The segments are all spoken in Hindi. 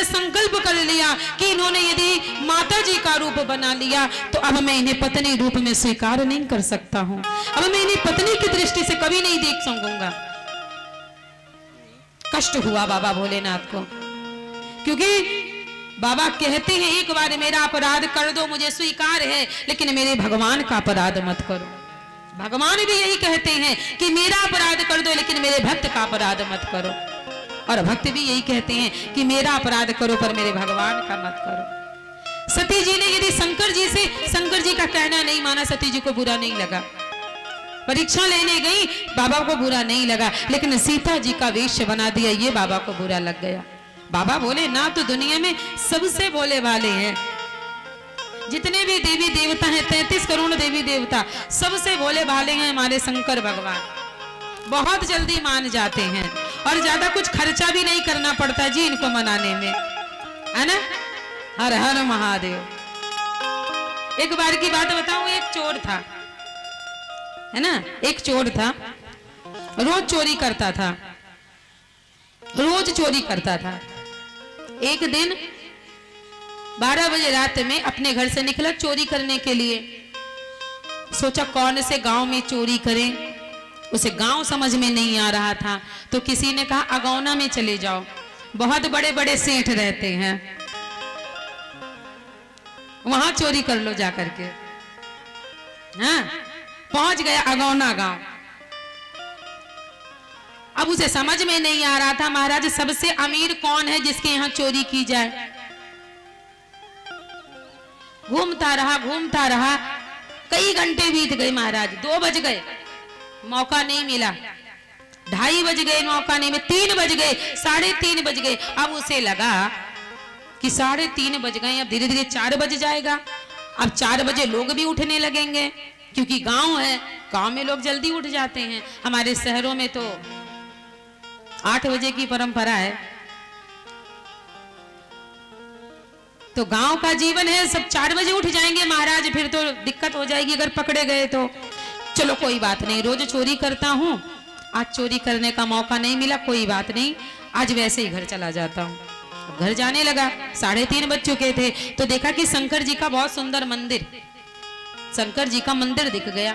मैंने संकल्प कर लिया कि इन्होंने यदि माता जी का रूप बना लिया तो अब मैं इन्हें पत्नी रूप में स्वीकार नहीं कर सकता हूं। अब मैं इन्हें पत्नी की दृष्टि से कभी नहीं देख सकूंगा। कष्ट हुआ बाबा भोलेनाथ को, क्योंकि बाबा कहते हैं एक बार मेरा अपराध कर दो, मुझे स्वीकार है, लेकिन मेरे भगवान का अपराध मत करो। भगवान भी यही कहते हैं कि मेरा अपराध कर दो, लेकिन मेरे भक्त का अपराध मत करो। और भक्त भी यही कहते हैं कि मेरा अपराध करो पर मेरे भगवान का मत करो। सती जी ने यदि शंकर जी का कहना नहीं माना, सती जी को बुरा नहीं लगा। परीक्षा लेने गई, बाबा को बुरा नहीं लगा, लेकिन सीता जी का वेश बना दिया, ये बाबा को बुरा लग गया। बाबा बोले ना तो दुनिया में सबसे भोले वाले हैं, जितने भी देवी देवता हैं 33 करोड़ देवी देवता, सबसे भोले भाले हैं हमारे शंकर भगवान। बहुत जल्दी मान जाते हैं और ज्यादा कुछ खर्चा भी नहीं करना पड़ता जी इनको मनाने में, है ना। हर हर महादेव। एक बार की बात बताऊं, एक चोर था, है ना, एक चोर था, रोज चोरी करता था, रोज चोरी करता था। एक दिन 12 बजे रात में अपने घर से निकला चोरी करने के लिए। सोचा कौन से गांव में चोरी करें, उसे गांव समझ में नहीं आ रहा था, तो किसी ने कहा अगौना में चले जाओ, बहुत बड़े बड़े सेठ रहते हैं, वहां चोरी कर लो जाकर के। हाँ, पहुंच गया अगौना गांव। अब उसे समझ में नहीं आ रहा था महाराज सबसे अमीर कौन है जिसके यहाँ चोरी की जाए। घूमता रहा, कई घंटे बीत गए महाराज। 2 बज गए, मौका नहीं मिला। 2:30 बज गए, मौका नहीं मिला। 3 बज गए, 3:30 बज गए। अब उसे लगा कि 3:30 बज गए, अब धीरे धीरे 4 बज जाएगा। अब 4 बजे लोग भी उठने लगेंगे, क्योंकि गांव है, गांव में लोग जल्दी उठ जाते हैं। हमारे शहरों में तो 8 बजे की परंपरा है, तो गांव का जीवन है, सब 4 बजे उठ जाएंगे महाराज, फिर तो दिक्कत हो जाएगी अगर पकड़े गए तो। चलो कोई बात नहीं, रोज चोरी करता हूं, आज चोरी करने का मौका नहीं मिला, कोई बात नहीं, आज वैसे ही घर चला जाता हूं। घर जाने लगा, 3:30 बज चुके थे, तो देखा कि शंकर जी का बहुत सुंदर मंदिर, शंकर जी का मंदिर दिख गया।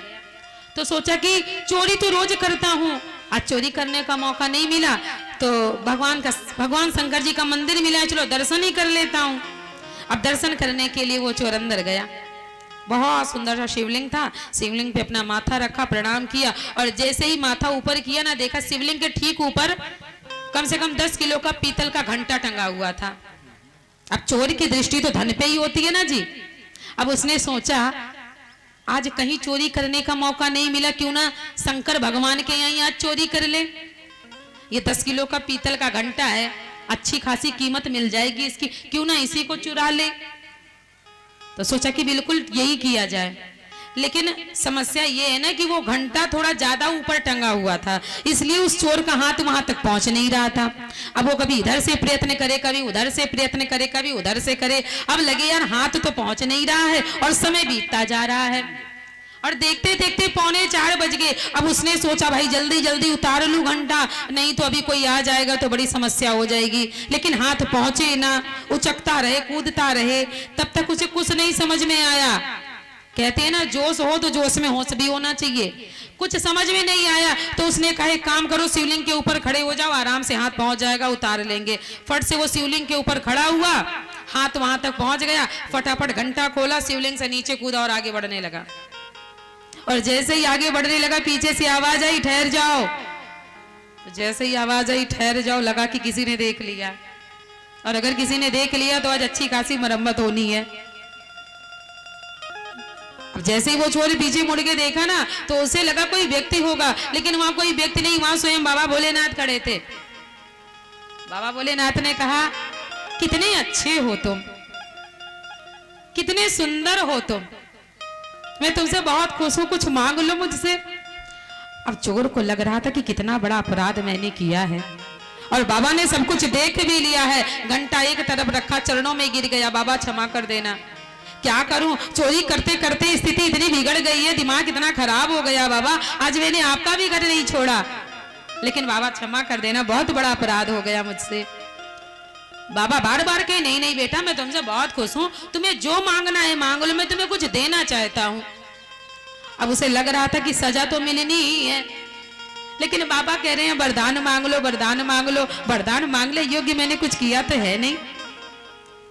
तो सोचा कि चोरी तो रोज करता हूं, आज चोरी करने का मौका नहीं मिला, तो भगवान शंकर जी का मंदिर मिला, चलो दर्शन ही कर लेता हूं। अब दर्शन करने के लिए वो चोर अंदर गया। बहुत सुंदर सा शिवलिंग था, शिवलिंग पे अपना माथा रखा, प्रणाम किया, और जैसे ही माथा ऊपर किया ना, देखा शिवलिंग के ठीक ऊपर कम से कम 10 किलो का पीतल का घंटा टंगा हुआ था। अब चोर की दृष्टि तो धन पे ही होती है ना जी। अब उसने सोचा आज कहीं चोरी करने का मौका नहीं मिला, क्यों ना शंकर भगवान के यहाँ आज चोरी कर ले। ये 10 किलो का पीतल का घंटा है, अच्छी खासी कीमत मिल जाएगी इसकी, क्यों ना इसी को चुरा ले। तो सोचा कि बिल्कुल यही किया जाए, लेकिन समस्या ये है ना कि वो घंटा थोड़ा ज्यादा ऊपर टंगा हुआ था, इसलिए उस चोर का हाथ वहां तक पहुंच नहीं रहा था। अब वो कभी इधर से प्रयत्न करे, कभी उधर से प्रयत्न करे, कभी उधर से करे, अब लगे यार हाथ तो पहुंच नहीं रहा है, और समय बीतता जा रहा है, और देखते देखते 3:45 बज गए। अब उसने सोचा भाई जल्दी जल्दी उतार लूं घंटा, नहीं तो अभी कोई आ जाएगा तो बड़ी समस्या हो जाएगी। लेकिन हाथ पहुंचे ना, उचकता रहे, कूदता रहे, तब तक उसे कुछ नहीं समझ में आया। कहते हैं ना जोश हो तो जोश में होश भी होना चाहिए। कुछ समझ में नहीं आया तो उसने कहा एक काम करो, शिवलिंग के ऊपर खड़े हो जाओ, आराम से हाथ पहुंच जाएगा, उतार लेंगे। फट से वो शिवलिंग के ऊपर खड़ा हुआ, हाथ वहां तक पहुंच गया, फटाफट घंटा खोला, शिवलिंग से नीचे कूदा और आगे बढ़ने लगा। और जैसे ही आगे बढ़ने लगा पीछे से आवाज आई ठहर जाओ। तो जैसे ही आवाज आई ठहर जाओ, लगा कि किसी ने देख लिया, और अगर किसी ने देख लिया तो आज अच्छी खासी मरम्मत होनी है। अब जैसे ही वो चोर पीछे मुड़ के देखा ना, तो उसे लगा कोई व्यक्ति होगा, लेकिन वहां कोई व्यक्ति नहीं, वहां स्वयं बाबा भोलेनाथ खड़े थे। बाबा भोलेनाथ ने कहा कितने अच्छे हो तुम, कितने सुंदर हो तुम, मैं तुमसे बहुत खुश हूं, कुछ मांग लो मुझसे। अब चोर को लग रहा था कि कितना बड़ा अपराध मैंने किया है, और बाबा ने सब कुछ देख भी लिया है। घंटा एक तरफ रखा, चरणों में गिर गया, बाबा क्षमा कर देना, क्या करूं, चोरी करते करते स्थिति इतनी बिगड़ गई है, दिमाग इतना खराब हो गया बाबा, आज मैंने आपका भी घर नहीं छोड़ा, लेकिन बाबा क्षमा कर देना, बहुत बड़ा अपराध हो गया मुझसे। बाबा बार बार कहे नहीं नहीं बेटा मैं तुमसे बहुत खुश हूं, तुम्हें जो मांगना है मांग लो, मैं तुम्हें कुछ देना चाहता हूं। अब उसे लग रहा था कि सजा तो मिलनी ही है, लेकिन बाबा कह रहे हैं वरदान मांग लो, वरदान मांग लो। वरदान मांगने योग्य मैंने कुछ किया तो है नहीं।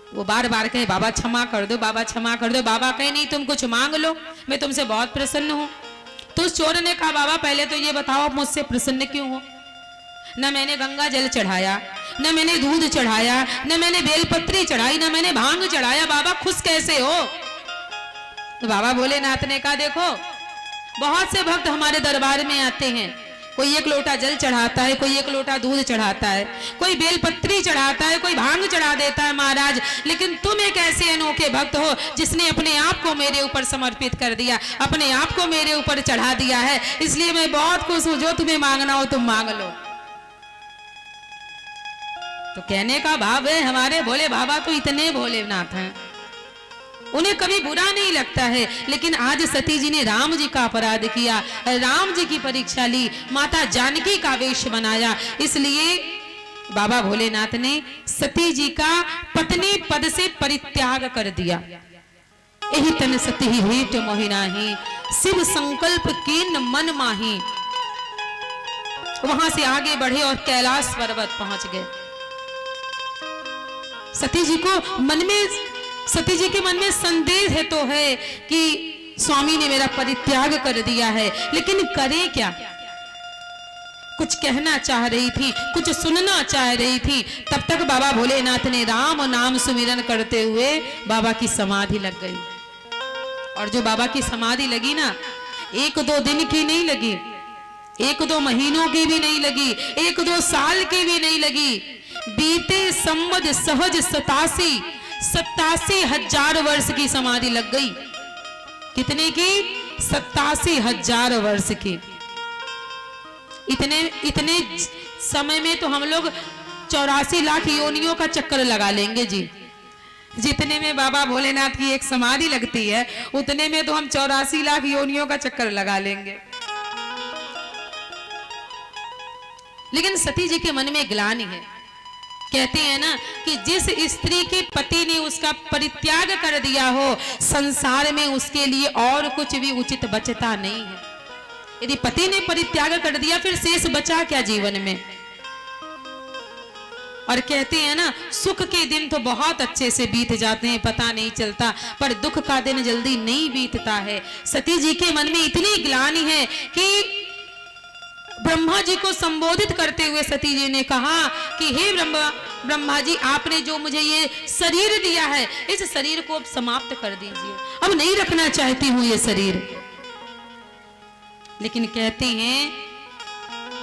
वो बार बार कहे बाबा क्षमा कर दो, बाबा क्षमा कर दो। बाबा कहे नहीं तुम कुछ मांग लो, मैं तुमसे बहुत प्रसन्न हूं। तो उस चोर ने कहा बाबा पहले तो ये बताओ आप मुझसे प्रसन्न क्यों हो? न मैंने गंगा जल चढ़ाया, न मैंने दूध चढ़ाया, न मैंने बेलपत्री चढ़ाई, न मैंने भांग चढ़ाया, बाबा खुश कैसे हो? तो बाबा भोलेनाथ ने कहा देखो बहुत से भक्त हमारे दरबार में आते हैं, कोई एक लोटा जल चढ़ाता है, कोई एक लोटा दूध चढ़ाता है, कोई बेलपत्री चढ़ाता है, कोई भांग चढ़ा देता है महाराज, लेकिन तुम एक ऐसे अनोखे भक्त हो जिसने अपने आप को मेरे ऊपर समर्पित कर दिया, अपने आप को मेरे ऊपर चढ़ा दिया है, इसलिए मैं बहुत खुश हूं, जो तुम्हें मांगना हो तुम मांग लो। तो कहने का भाव है हमारे भोले बाबा तो इतने भोलेनाथ हैं, उन्हें कभी बुरा नहीं लगता है। लेकिन आज सती जी ने राम जी का अपराध किया, राम जी की परीक्षा ली, माता जानकी का वेश बनाया, इसलिए बाबा भोलेनाथ ने सती जी का पत्नी पद से परित्याग कर दिया। यही तन सती हेट मोहि नाही, शिव संकल्प कीन मन माही। वहां से आगे बढ़े और कैलाश पर्वत पहुंच गए। सती जी के मन में संदेह है तो है कि स्वामी ने मेरा परित्याग कर दिया है, लेकिन करे क्या? कुछ कहना चाह रही थी, कुछ सुनना चाह रही थी, तब तक बाबा भोलेनाथ ने राम नाम सुमिरन करते हुए बाबा की समाधि लग गई। और जो बाबा की समाधि लगी ना, 1-2 दिन की नहीं लगी, 1-2 महीनों की भी नहीं लगी, 1-2 साल की भी नहीं लगी, बीते संवत सहज 87,000 वर्ष की समाधि लग गई। कितने की? 87,000 वर्ष की। इतने समय में तो हम लोग 84 लाख योनियों का चक्कर लगा लेंगे जी। जितने में बाबा भोलेनाथ की एक समाधि लगती है, उतने में तो हम 84 लाख योनियों का चक्कर लगा लेंगे। लेकिन सती जी के मन में ग्लानि है। कहते हैं ना कि जिस स्त्री के पति ने उसका परित्याग कर दिया हो, संसार में उसके लिए और कुछ भी उचित बचता नहीं है। यदि पति ने परित्याग कर दिया फिर शेष बचा क्या जीवन में? और कहते हैं ना सुख के दिन तो बहुत अच्छे से बीत जाते हैं, पता नहीं चलता, पर दुख का दिन जल्दी नहीं बीतता है। सती जी के मन में इतनी ग्लानि है कि ब्रह्मा जी को संबोधित करते हुए सती जी ने कहा कि हे ब्रह्मा जी, आपने जो मुझे ये शरीर दिया है, इस शरीर को अब समाप्त कर दीजिए, अब नहीं रखना चाहती हूं ये शरीर। लेकिन कहते हैं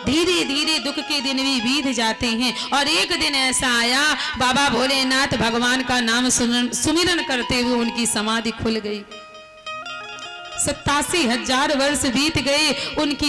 धीरे धीरे दुख के दिन भी बीत जाते हैं, और एक दिन ऐसा आया बाबा भोलेनाथ भगवान का नाम सुमिरन करते हुए उनकी समाधि खुल गई। 87,000 वर्ष बीत गए, उनकी